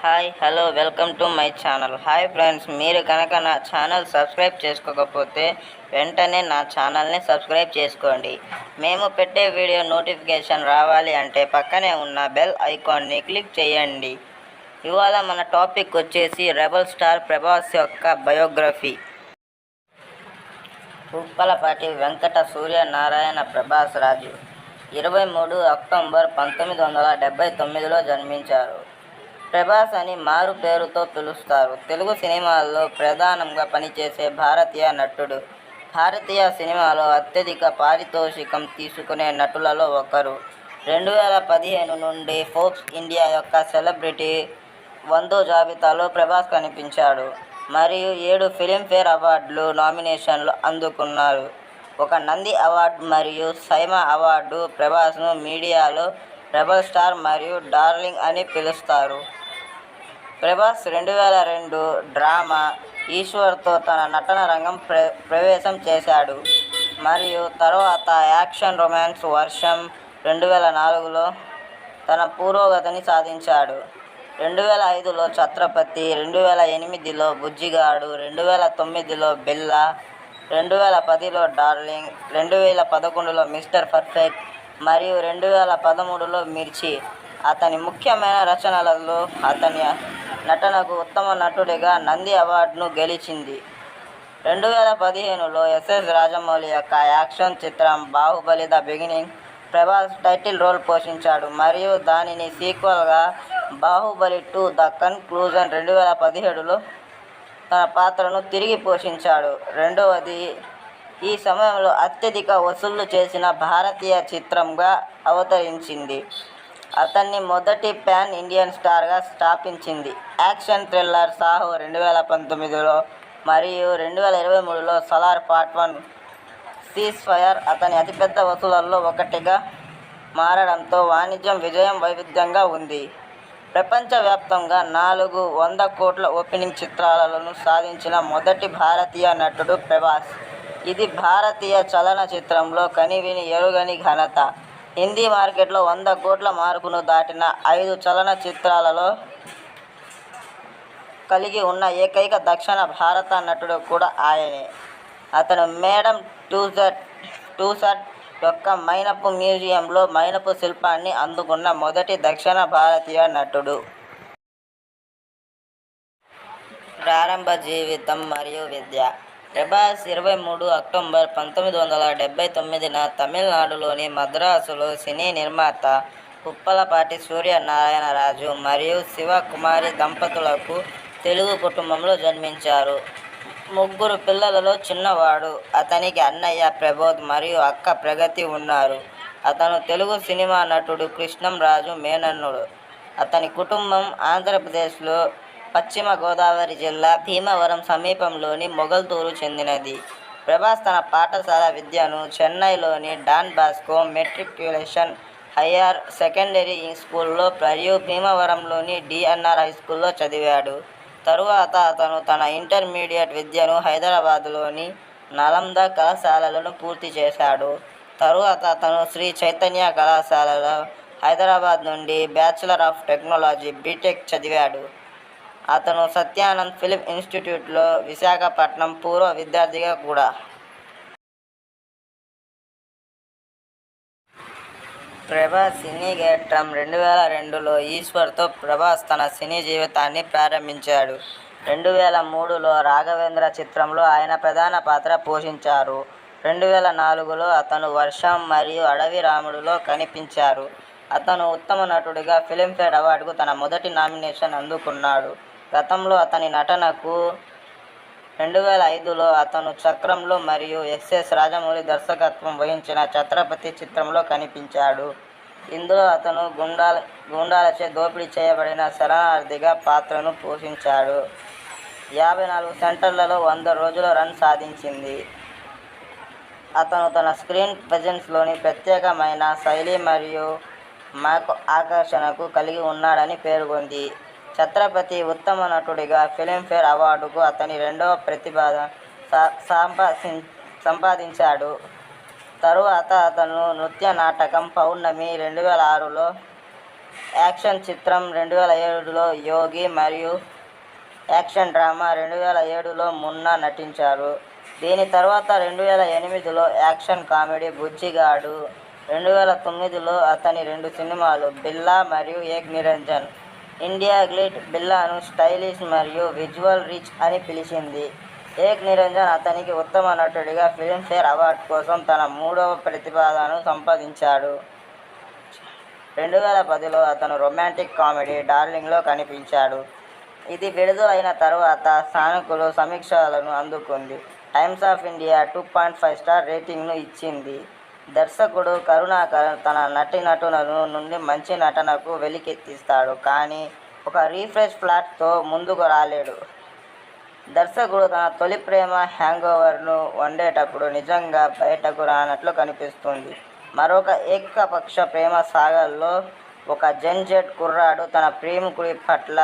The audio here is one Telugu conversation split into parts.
Hi hello welcome to my channel. Hi friends, మీరు కనుక నా ఛానల్ సబ్స్క్రైబ్ చేసుకోకపోతే వెంటనే నా ఛానల్ని సబ్స్క్రైబ్ చేసుకోండి. మేము పెట్టే వీడియో నోటిఫికేషన్ రావాలి అంటే పక్కనే ఉన్న బెల్ ఐకాన్ని క్లిక్ చేయండి. ఇవాళ మన టాపిక్ వచ్చేసి రెబల్ స్టార్ ప్రభాస్ యొక్క బయోగ్రఫీ. ఉప్పలపాటి వెంకట సూర్యనారాయణ ప్రభాస్ రాజు 23 అక్టోబర్ 1979లో జన్మించారు. ప్రభాస్ అని మారు పేరుతో పిలుస్తారు. తెలుగు సినిమాల్లో ప్రధానంగా పనిచేసే భారతీయ నటుడు. భారతీయ సినిమాలో అత్యధిక పారితోషికం తీసుకునే నటులలో ఒకరు. 2015 నుండి ఫోర్బ్స్ ఇండియా యొక్క సెలబ్రిటీ 100 జాబితాలో ప్రభాస్ కనిపించాడు. మరియు 7 ఫిలింఫేర్ అవార్డులు నామినేషన్లు అందుకున్నారు. ఒక నంది అవార్డు మరియు సైమా అవార్డు. ప్రభాస్ను మీడియాలో రెబల్ స్టార్ మరియు డార్లింగ్ అని పిలుస్తారు. ప్రభాస్ 2002 డ్రామా ఈశ్వర్తో తన నటన రంగం ప్రవేశం చేశాడు మరియు తరువాత యాక్షన్ రొమాన్స్ వర్షం 2004లో తన పురోగతిని సాధించాడు. 2005లో ఛత్రపతి, 2008లో బుజ్జిగాడు, 2009లో బిల్లా, 2010లో డార్లింగ్, 2011లో మిస్టర్ పర్ఫెక్ట్ మరియు 2013లో మిర్చి. అతని ముఖ్యమైన రచనలలో అతని నటనకు ఉత్తమ నటుడిగా నంది అవార్డును గెలిచింది. 2015లో ఎస్ఎస్ రాజమౌళి యొక్క యాక్షన్ చిత్రం Baahubali the beginning Prabhas title role పోషించాడు మరియు దానిని సీక్వెల్గా బాహుబలి 2 ద కన్క్లూజన్ 2017లో తన పాత్రను తిరిగి పోషించాడు. రెండవది ఈ సమయంలో అత్యధిక వసూళ్లు చేసిన భారతీయ చిత్రంగా అవతరించింది. అతన్ని మొదటి పాన్ ఇండియన్ స్టార్గా స్థాపించింది. యాక్షన్ థ్రిల్లర్ సాహో 2019లో మరియు 2023లో సలార్ పార్ట్ 1 సీజ్ ఫైర్ అతని అతిపెద్ద వసూళ్లలో ఒకటిగా మారడంతో వాణిజ్యం విజయం వైవిధ్యంగా ఉంది. ప్రపంచవ్యాప్తంగా 400 కోట్ల ఓపెనింగ్ చిత్రాలను సాధించిన మొదటి భారతీయ నటుడు ప్రభాస్. ఇది భారతీయ చలనచిత్రంలో కనివిని ఎరుగని ఘనత. హిందీ మార్కెట్లో 100 కోట్ల మార్కును దాటిన 5 చలనచిత్రాలలో కలిగి ఉన్న ఏకైక దక్షిణ భారత నటుడు కూడా ఆయనే. అతను మేడమ్ టూసాడ్ యొక్క మైనపు మ్యూజియంలో మైనపు శిల్పాన్ని అందుకున్న మొదటి దక్షిణ భారతీయ నటుడు. ప్రారంభ జీవితం మరియు విద్య. ప్రభాస్ 23 అక్టోబర్ 1979న తమిళనాడులోని మద్రాసులో సినీ నిర్మాత ఉప్పలపాటి సూర్యనారాయణరాజు మరియు శివకుమారి దంపతులకు తెలుగు కుటుంబంలో జన్మించారు. 3 పిల్లలలో చిన్నవాడు. అతనికి అన్నయ్య ప్రబోధ్ మరియు అక్క ప్రగతి ఉన్నారు. అతను తెలుగు సినిమా నటుడు కృష్ణంరాజు మేనల్లుడు. అతని కుటుంబం ఆంధ్రప్రదేశ్లో పశ్చిమ గోదావరి జిల్లా భీమవరం సమీపంలోని మొగల్తూరు చెందినది. ప్రభాస్ తన పాఠశాల విద్యను చెన్నైలోని Don Bosco matriculation higher secondary స్కూల్లో మరియు భీమవరంలోని డిఎన్ఆర్ హైస్కూల్లో చదివాడు. తరువాత అతను తన ఇంటర్మీడియట్ విద్యను హైదరాబాద్లోని నలంద కళాశాలలో పూర్తి చేశాడు. తరువాత అతను శ్రీ చైతన్య కళాశాలలో హైదరాబాద్ నుండి బ్యాచిలర్ ఆఫ్ టెక్నాలజీ బీటెక్ చదివాడు. అతను సత్యానంద్ ఫిలిం ఇన్స్టిట్యూట్లో విశాఖపట్నం పూర్వ విద్యార్థిగా కూడా. ప్రభాస్ సినీ ఘట్టం 2002లో ఈశ్వర్తో ప్రభాస్ తన సినీ జీవితాన్ని ప్రారంభించాడు. 2003లో రాఘవేంద్ర చిత్రంలో ఆయన ప్రధాన పాత్ర పోషించారు. 2004లో అతను వర్షం మరియు అడవి రాముడులో కనిపించారు. అతను ఉత్తమ నటుడిగా ఫిలింఫేర్ అవార్డుకు తన మొదటి నామినేషన్ అందుకున్నాడు. గతంలో అతని నటనకు 2005లో అతను చక్రంలో మరియు ఎస్ఎస్ రాజమౌళి దర్శకత్వం వహించిన ఛత్రపతి చిత్రంలో కనిపించాడు. ఇందులో అతను గూండాలచే దోపిడీ చేయబడిన శరణార్థిగా పాత్రను పోషించాడు. 54 సెంటర్లలో 100 రోజుల రన్ సాధించింది. అతను తన స్క్రీన్ ప్రెజెన్స్లోని ప్రత్యేకమైన శైలి మరియు ఆకర్షణకు కలిగి ఉన్నాడని పేర్కొంది. ఛత్రపతి ఉత్తమ నటుడిగా ఫిలింఫేర్ అవార్డుకు అతని రెండవ ప్రతిభ సంపాదించాడు. తరువాత అతను నృత్య నాటకం పౌర్ణమి 2006లో యాక్షన్ చిత్రం 2007లో యోగి మరియు యాక్షన్ డ్రామా 2007లో మున్నా నటించారు. దీని తర్వాత 2008లో యాక్షన్ కామెడీ బుజ్జిగాడు, 2009లో అతని 2 సినిమాలు బిల్లా మరియు ఏక్ నిరంజన్. ఇండియా గ్లిట్ బిల్లాను స్టైలిష్ మరియు విజువల్ రిచ్ అని పిలిచింది. ఏక్ నిరంజన్ అతనికి ఉత్తమ నటుడిగా ఫిల్మ్ఫేర్ అవార్డు కోసం తన 3వ ప్రతిపాదనను సంపాదించాడు. 2010లో అతను రొమాంటిక్ కామెడీ డార్లింగ్లో కనిపించాడు. ఇది విడుదలైన తర్వాత సానుకూల సమీక్షలను అందుకుంది. టైమ్స్ ఆఫ్ ఇండియా 2.5 స్టార్ రేటింగ్ను ఇచ్చింది. దర్శకుడు కరుణాకరన్ తన నటీనటుల నుండి మంచి నటనకు వెలికెత్తిస్తాడు, కానీ ఒక రీఫ్రెష్ ప్లాట్తో ముందుకు రాలేడు. దర్శకుడు తన తొలి ప్రేమ హ్యాంగోవర్ను వండేటప్పుడు నిజంగా బయటకు రానట్లు కనిపిస్తుంది. మరొక ఏకపక్ష ప్రేమ సాగర్లో ఒక జెన్ జెడ్ కుర్రాడు తన ప్రేమికుడి పట్ల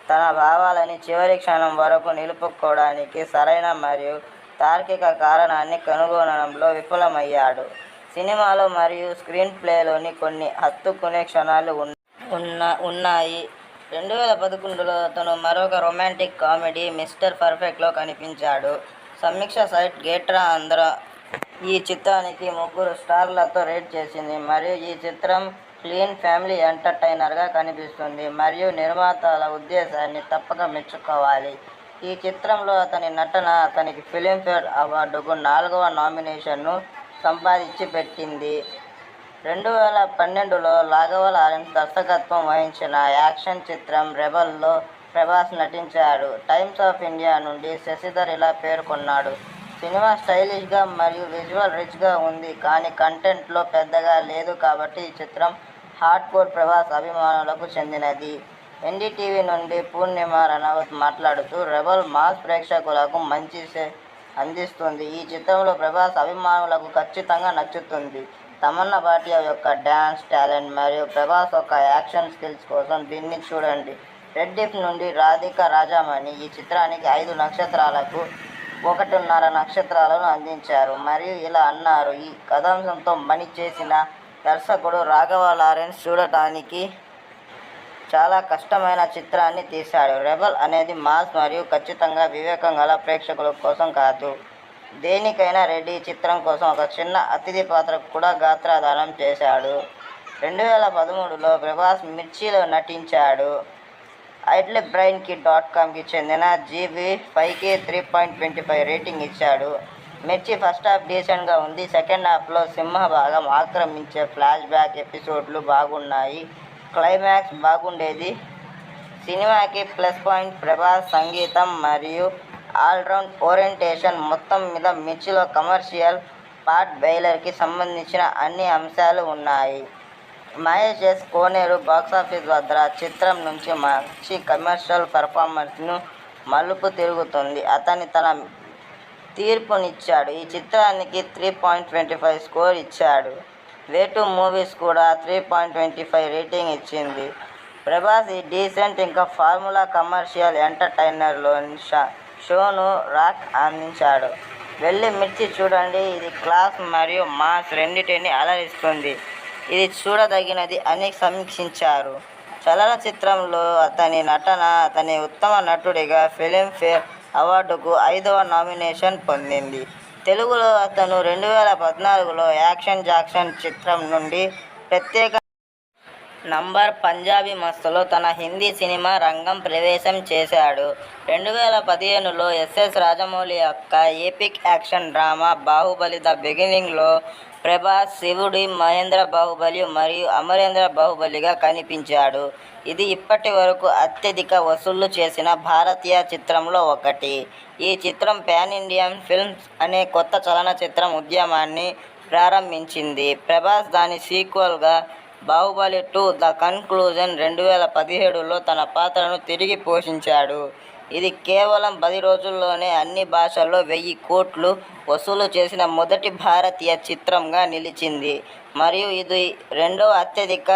తన భావాలని చివరి క్షణం వరకు నిలుపుకోవడానికి సరైన మరియు తార్కిక కారణాన్ని కనుగొనడంలో విఫలమయ్యాడు. సినిమాలో మరియు స్క్రీన్ ప్లేలోని కొన్ని హత్తుకునే క్షణాలు ఉన్నాయి. 2011లో అతను మరొక రొమాంటిక్ కామెడీ మిస్టర్ పర్ఫెక్ట్లో కనిపించాడు. సమీక్ష సైట్ గేట్రా ఆంధ్ర ఈ చిత్రానికి 3 స్టార్లతో రేట్ చేసింది మరియు ఈ చిత్రం క్లీన్ ఫ్యామిలీ ఎంటర్టైనర్గా కనిపిస్తుంది మరియు నిర్మాతల ఉద్దేశాన్ని తప్పక మెచ్చుకోవాలి. ఈ చిత్రంలో అతని నటన అతనికి ఫిల్మ్ఫేర్ అవార్డుకు 4వ నామినేషన్ను సంపాదించి పెట్టింది. 2012లో రాఘవ లారెన్స్ దర్శకత్వం వహించిన యాక్షన్ చిత్రం రెబల్లో ప్రభాస్ నటించాడు. టైమ్స్ ఆఫ్ ఇండియా నుండి శశిధర్ ఇలా పేర్కొన్నాడు: సినిమా స్టైలిష్గా మరియు విజువల్ రిచ్గా ఉంది, కానీ కంటెంట్లో పెద్దగా లేదు కాబట్టి ఈ చిత్రం హార్డ్కోర్ ప్రభాస్ అభిమానులకు చెందినది. ఎన్డీటీవీ నుండి పూర్ణిమ రనౌత్ మాట్లాడుతూ, రెబల్ మాస్ ప్రేక్షకులకు మంచి అందిస్తుంది. ఈ చిత్రంలో ప్రభాస్ అభిమానులకు ఖచ్చితంగా నచ్చుతుంది. తమన్నా భాటియా యొక్క డ్యాన్స్ టాలెంట్ మరియు ప్రభాస్ యొక్క యాక్షన్ స్కిల్స్ కోసం దీన్ని చూడండి. రెడ్డిఫ్ నుండి రాధికా రాజామణి ఈ చిత్రానికి 5 నక్షత్రాలకు 1.5 నక్షత్రాలను అందించారు మరియు ఇలా అన్నారు: ఈ కథాంశంతో పని చేసిన దర్శకుడు రాఘవ లారెన్స్ చూడటానికి చాలా కష్టమైన చిత్రాన్ని తీశాడు. రెబల్ అనేది మాస్ మరియు ఖచ్చితంగా వివేకం గల ప్రేక్షకుల కోసం కాదు. దేనికైనా రెడ్డి చిత్రం కోసం ఒక చిన్న అతిథి పాత్రకు కూడా గాత్రదానం చేశాడు. 2013లో ప్రభాస్ మిర్చిలో నటించాడు. idlebrainకి.comకి చెందిన GV5కి 3.25 రేటింగ్ ఇచ్చాడు. మిర్చి ఫస్ట్ హాఫ్ డీసెంట్గా ఉంది. సెకండ్ హాఫ్లో సింహభాగం ఆక్రమించే ఫ్లాష్ బ్యాక్ ఎపిసోడ్లు బాగున్నాయి. క్లైమాక్స్ బాగుండేది. సినిమాకి ప్లస్ పాయింట్ ప్రభాస్ సంగీతం మరియు ఆల్రౌండ్ ఓరియంటేషన్. మొత్తం మీద మిర్చిలో కమర్షియల్ పార్ట్ బెయిలర్కి సంబంధించిన అన్ని అంశాలు ఉన్నాయి. మహేష్ ఎస్ కోనేరు బాక్సాఫీస్ వద్ద చిత్రం నుంచి మంచి కమర్షియల్ పర్ఫార్మెన్స్ను మలుపు తిరుగుతుంది. అతని తన తీర్పునిచ్చాడు. ఈ చిత్రానికి 3.25 స్కోర్ ఇచ్చాడు. వే2 మూవీస్ కూడా 3.25 రేటింగ్ ఇచ్చింది. ప్రభాస్ ఈ డీసెంట్ ఇంకా ఫార్ములా కమర్షియల్ ఎంటర్టైనర్లోని షోను రాక్ అందించాడు. వెళ్ళి మిర్చి చూడండి, ఇది క్లాస్ మరియు మాస్ రెండింటిని అలరిస్తుంది. ఇది చూడదగినది అని సమీక్షించారు. చలనచిత్రంలో అతని నటన అతని ఉత్తమ నటుడిగా ఫిల్మ్ఫేర్ అవార్డుకు 5వ నామినేషన్ పొందింది. తెలుగులో అతను 2014లో యాక్షన్ జాక్సన్ చిత్రం నుండి ప్రత్యేక నంబర్ పంజాబీ మస్తులో తన హిందీ సినిమా రంగం ప్రవేశం చేశాడు. 2015లో ఎస్ఎస్ రాజమౌళి యొక్క epic action drama Baahubali the బిగినింగ్లో ప్రభాస్ శివుడి, మహేంద్ర బాహుబలి మరియు అమరేంద్ర బాహుబలిగా కనిపించాడు. ఇది ఇప్పటి వరకు అత్యధిక వసూళ్లు చేసిన భారతీయ చిత్రంలో ఒకటి. ఈ చిత్రం పాన్ ఇండియన్ ఫిల్మ్స్ అనే కొత్త చలనచిత్రం ఉద్యమాన్ని ప్రారంభించింది. ప్రభాస్ దాని సీక్వెల్గా బాహుబలి 2 ద కన్క్లూజన్ 2017లో తన పాత్రను తిరిగి పోషించాడు. ఇది కేవలం 10 రోజుల్లోనే అన్ని భాషల్లో 1000 కోట్లు వసూలు చేసిన మొదటి భారతీయ చిత్రంగా నిలిచింది మరియు ఇది 2వ అత్యధిక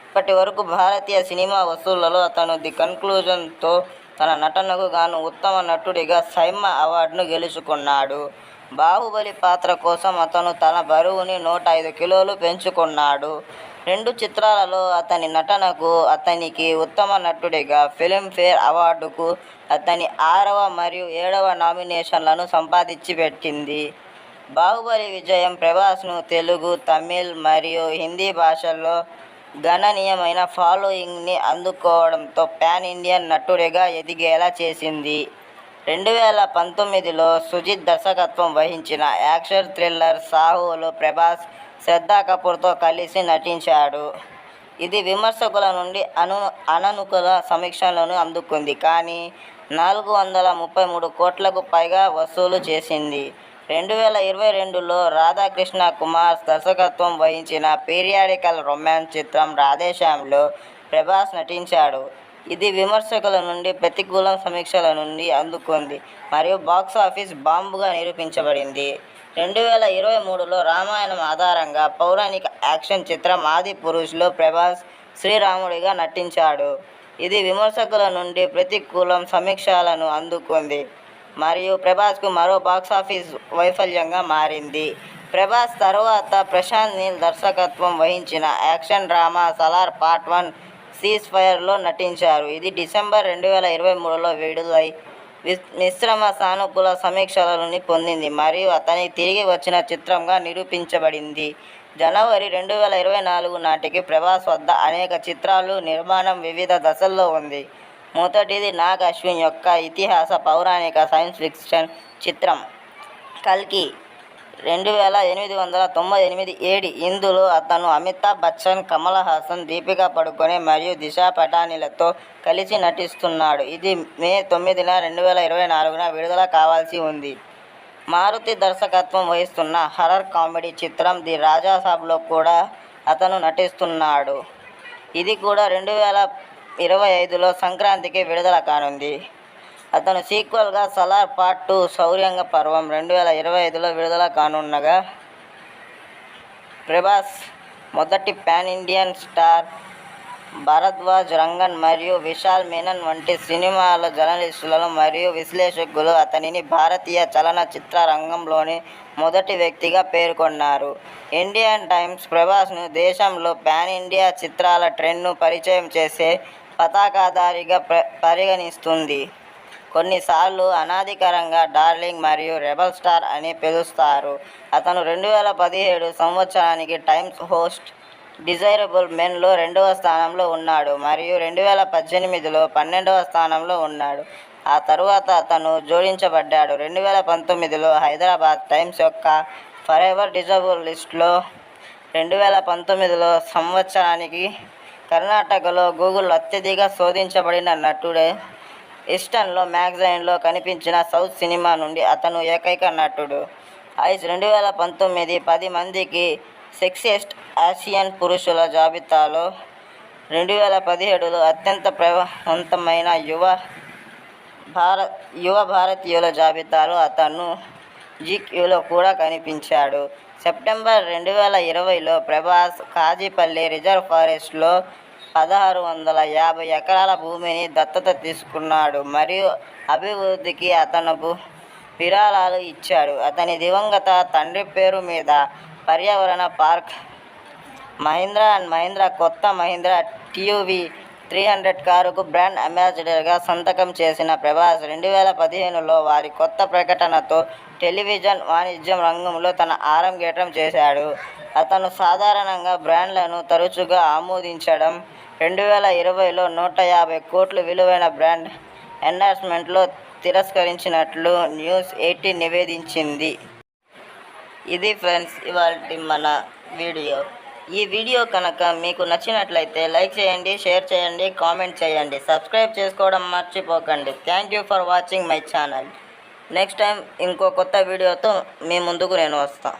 ఇప్పటి వరకు భారతీయ సినిమా వసూళ్లలో. అతను ది కన్క్లూజన్తో తన నటనకు గాను ఉత్తమ నటుడిగా సైమా అవార్డును గెలుచుకున్నాడు. బాహుబలి పాత్ర కోసం అతను తన బరువుని 105 కిలోలు పెంచుకున్నాడు. 2 చిత్రాలలో అతని నటనకు అతనికి ఉత్తమ నటుడిగా ఫిల్మ్ఫేర్ అవార్డుకు అతని 6వ మరియు 7వ నామినేషన్లను సంపాదించి పెట్టింది. బాహుబలి విజయం ప్రభాస్ను తెలుగు, తమిళ్ మరియు హిందీ భాషల్లో గణనీయమైన ఫాలోయింగ్ని అందుకోవడంతో పాన్ ఇండియన్ నటుడిగా ఎదిగేలా చేసింది. 2019లో సుజిత్ దర్శకత్వం వహించిన యాక్షన్ థ్రిల్లర్ 'సాహో'లో ప్రభాస్ శ్రద్ధా కపూర్తో కలిసి నటించాడు. ఇది విమర్శకుల నుండి అననుకూల సమీక్షలను అందుకుంది కానీ 433 కోట్లకు పైగా వసూలు చేసింది. 2022లో రాధాకృష్ణ కుమార్ దర్శకత్వం వహించిన పీరియాడికల్ రొమాన్స్ చిత్రం 'రాధేశ్యామ్'లో ప్రభాస్ నటించాడు. ఇది విమర్శకుల నుండి ప్రతికూల సమీక్షల నుండి అందుకుంది మరియు బాక్సాఫీస్ బాంబుగా నిరూపించబడింది. 2023లో రామాయణం ఆధారంగా పౌరాణిక యాక్షన్ చిత్రం 'ఆదిపురుష్'లో ప్రభాస్ శ్రీరాముడిగా నటించాడు. ఇది విమర్శకుల నుండి ప్రతికూల సమీక్షలను అందుకుంది మరియు ప్రభాస్కు మరో బాక్సాఫీస్ వైఫల్యంగా మారింది. ప్రభాస్ తరువాత ప్రశాంత్ నీల్ దర్శకత్వం వహించిన action drama 'Salaar part 1 cease ఫైర్'లో నటించారు. ఇది డిసెంబర్ 2023లో విడుదలై మిశ్రమ సానుకూల సమీక్షలను పొందింది మరియు అతనికి తిరిగి వచ్చిన చిత్రంగా నిరూపించబడింది. జనవరి 2024 నాటికి ప్రభాస్ వద్ద అనేక చిత్రాలు నిర్మాణం వివిధ దశల్లో ఉంది. మొదటిది నాగ్ అశ్విన్ యొక్క ఇతిహాస పౌరాణిక సైన్స్ ఫిక్షన్ చిత్రం 'కల్కి' 2898 ఏడి. ఇందులో అతను అమితాబ్ బచ్చన్, కమల్ హాసన్, దీపికా పడుకొనె మరియు దిశా పటానీలతో కలిసి నటిస్తున్నాడు. ఇది మే 9, 2024 విడుదల కావాల్సి ఉంది. మారుతి దర్శకత్వం వహిస్తున్న హర్రర్ కామెడీ చిత్రం 'ది రాజాసాబ్'లో కూడా అతను నటిస్తున్నాడు. ఇది కూడా 2025లో సంక్రాంతికి విడుదల కానుంది. అతను సీక్వెల్గా 'సలార్ పార్ట్ 2 శౌర్యంగ పర్వం' 2025లో విడుదల కానుండగా ప్రభాస్ మొదటి pan Indian star Bharadwaj Rangan మరియు విశాల్ మీనన్ వంటి సినిమాల జర్నలిస్టులు మరియు విశ్లేషకులు అతనిని భారతీయ చలనచిత్ర రంగంలోని మొదటి వ్యక్తిగా పేర్కొన్నారు. ఇండియన్ టైమ్స్ ప్రభాస్ను దేశంలో పాన్ ఇండియా చిత్రాల ట్రెండ్ను పరిచయం చేసే పతాకధారిగా పరిగణిస్తుంది. కొన్నిసార్లు అనధికారికంగా డార్లింగ్ మరియు రెబల్ స్టార్ అని పిలుస్తారు. అతను 2017 సంవత్సరానికి టైమ్స్ మోస్ట్ డిజైరబుల్ మెన్లో 2వ స్థానంలో ఉన్నాడు మరియు 2018లో 12వ స్థానంలో ఉన్నాడు. ఆ తరువాత అతను జోడించబడ్డాడు. 2019లో హైదరాబాద్ టైమ్స్ యొక్క ఫరెవర్ డిజైరబుల్ లిస్టులో 2019లో సంవత్సరానికి కర్ణాటకలో గూగుల్ అత్యధిక శోధించబడిన నటుడే. ఈస్టర్న్లో మ్యాగజైన్లో కనిపించిన సౌత్ సినిమా నుండి అతను ఏకైక నటుడు. ఐస్ 2019 10 మందికి సెక్సియెస్ట్ ఆసియన్ పురుషుల జాబితాలో 2017లో అత్యంత ప్రభావవంతమైన యువ భారతీయుల జాబితాలో అతను GQలో కూడా కనిపించాడు. సెప్టెంబర్ 2020లో ప్రభాస్ కాజీపల్లి రిజర్వ్ ఫారెస్ట్లో 1650 ఎకరాల భూమిని దత్తత తీసుకున్నాడు మరియు అభివృద్ధికి అతను విరాళాలు ఇచ్చాడు. అతని దివంగత తండ్రి పేరు మీద పర్యావరణ పార్క్ మహీంద్రా అండ్ మహీంద్రా కొత్త మహీంద్రా TUV 300 కారుకు బ్రాండ్ అంబాసిడర్గా సంతకం చేసిన ప్రభాస్ 2015లో వారి కొత్త ప్రకటనతో టెలివిజన్ వాణిజ్యం రంగంలో తన ఆరంగేట్రం చేశాడు. అతను సాధారణంగా బ్రాండ్లను తరచుగా ఆమోదించడం 2020లో 150 కోట్లు విలువైన బ్రాండ్ ఎండార్స్మెంట్లో తిరస్కరించినట్లు న్యూస్ 18 నివేదించింది. ఇది ఫ్రెండ్స్ ఇవాల్టి మన వీడియో. ఈ వీడియో కనుక మీకు నచ్చినట్లయితే లైక్ చేయండి, షేర్ చేయండి, కామెంట్ చేయండి, సబ్స్క్రైబ్ చేసుకోవడం మర్చిపోకండి. Thank you for watching my channel. Next time ఇంకో కొత్త వీడియోతో మీ ముందుకు నేను వస్తాను.